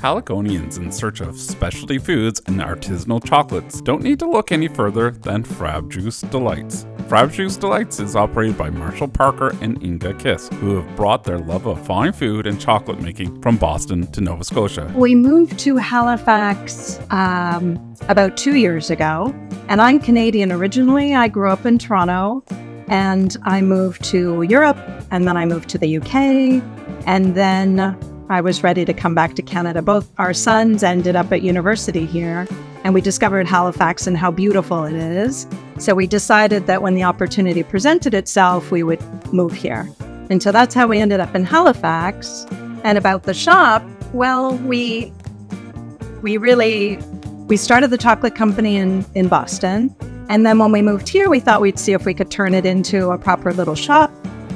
Caledonians in search of specialty foods and artisanal chocolates don't need to look any further than Frabjous Delights. Frabjous Delights is operated by Marshall Parker and Inga Kiss, who have brought their love of fine food and chocolate making from Boston to Nova Scotia. We moved to Halifax about 2 years ago, and I'm Canadian originally. I grew up in Toronto, and I moved to Europe, and then I moved to the UK, and then I was ready to come back to Canada. Both our sons ended up at university here, and we discovered Halifax and how beautiful it is. So we decided that when the opportunity presented itself, we would move here. And so that's how we ended up in Halifax. And about the shop, well, we started the chocolate company in Boston. And then when we moved here, we thought we'd see if we could turn it into a proper little shop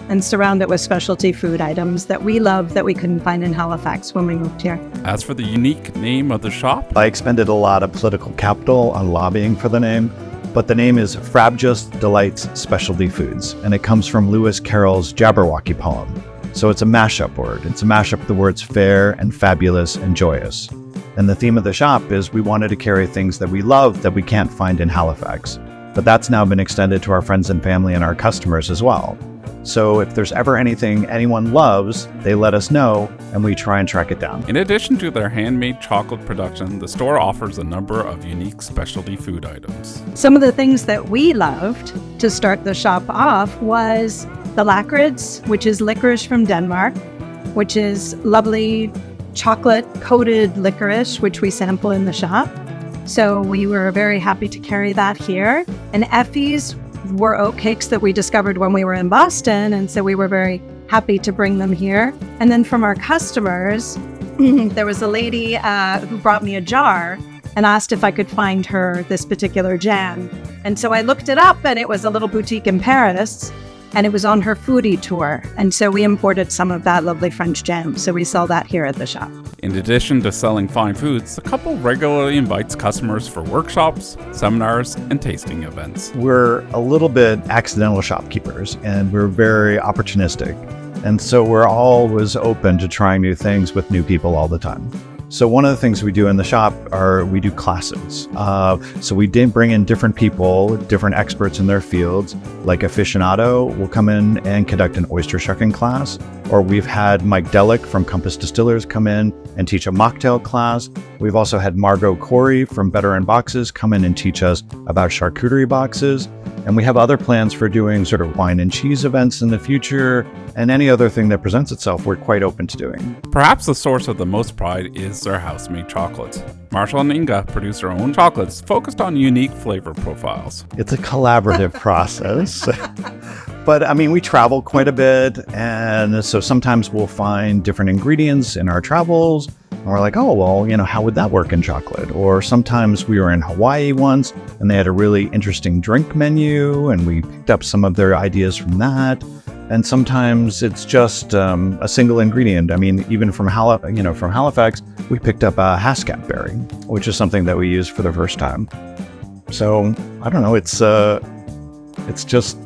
and surround it with specialty food items that we love that we couldn't find in Halifax when we moved here. As for the unique name of the shop, I expended a lot of political capital on lobbying for the name, but the name is Frabjous Delights Specialty Foods, and it comes from Lewis Carroll's Jabberwocky poem. So it's a mashup word. It's a mashup of the words fair and fabulous and joyous. And the theme of the shop is we wanted to carry things that we love that we can't find in Halifax. But that's now been extended to our friends and family and our customers as well. So if there's ever anything anyone loves, they let us know, and we try and track it down. In addition to their handmade chocolate production, the store offers a number of unique specialty food items. Some of the things that we loved to start the shop off was the lakrids, which is licorice from Denmark, which is lovely chocolate-coated licorice, which we sample in the shop. So we were very happy to carry that here. And Effie's were oatcakes that we discovered when we were in Boston, and so we were very happy to bring them here. And then from our customers, there was a lady who brought me a jar and asked if I could find her this particular jam. And so I looked it up, and it was a little boutique in Paris, and it was on her foodie tour. And so we imported some of that lovely French jam. So we sell that here at the shop. In addition to selling fine foods, the couple regularly invites customers for workshops, seminars, and tasting events. We're a little bit accidental shopkeepers, and we're very opportunistic. And so we're always open to trying new things with new people all the time. So one of the things we do in the shop are we do classes. So we did bring in different people, different experts in their fields, like aficionado will come in and conduct an oyster shucking class, or we've had Mike Delic from Compass Distillers come in and teach a mocktail class. We've also had Margot Corey from Better in Boxes come in and teach us about charcuterie boxes. And we have other plans for doing sort of wine and cheese events in the future, and any other thing that presents itself, we're quite open to doing. Perhaps the source of the most pride is their house-made chocolates. Marshall and Inga produce their own chocolates focused on unique flavor profiles. It's a collaborative process. But I mean, we travel quite a bit, and so sometimes we'll find different ingredients in our travels. And we're like, oh, well, how would that work in chocolate? Or sometimes we were in Hawaii once, and they had a really interesting drink menu, and we picked up some of their ideas from that. And sometimes it's just a single ingredient. I mean, even from Halifax, we picked up a Haskap berry, which is something that we used for the first time. So I don't know. It's just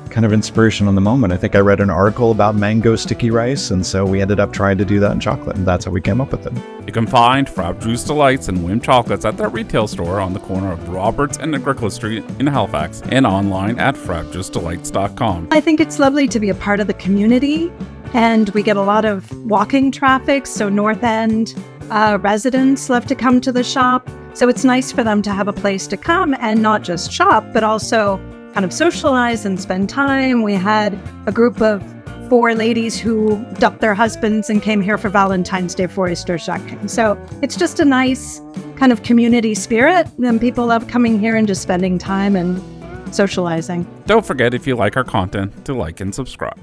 kind of inspiration on the moment. I think I read an article about mango sticky rice, and so we ended up trying to do that in chocolate, and that's how we came up with it. You can find Frabjous Delights and Whim chocolates at their retail store on the corner of Roberts and Agricola Street in Halifax, and online at frabjousdelights.com. I think it's lovely to be a part of the community, and we get a lot of walking traffic, so North End residents love to come to the shop. So it's nice for them to have a place to come and not just shop, but also kind of socialize and spend time. We had a group of 4 ladies who dumped their husbands and came here for Valentine's Day for oyster shucking. So it's just a nice kind of community spirit, and people love coming here and just spending time and socializing. Don't forget, if you like our content, to like and subscribe.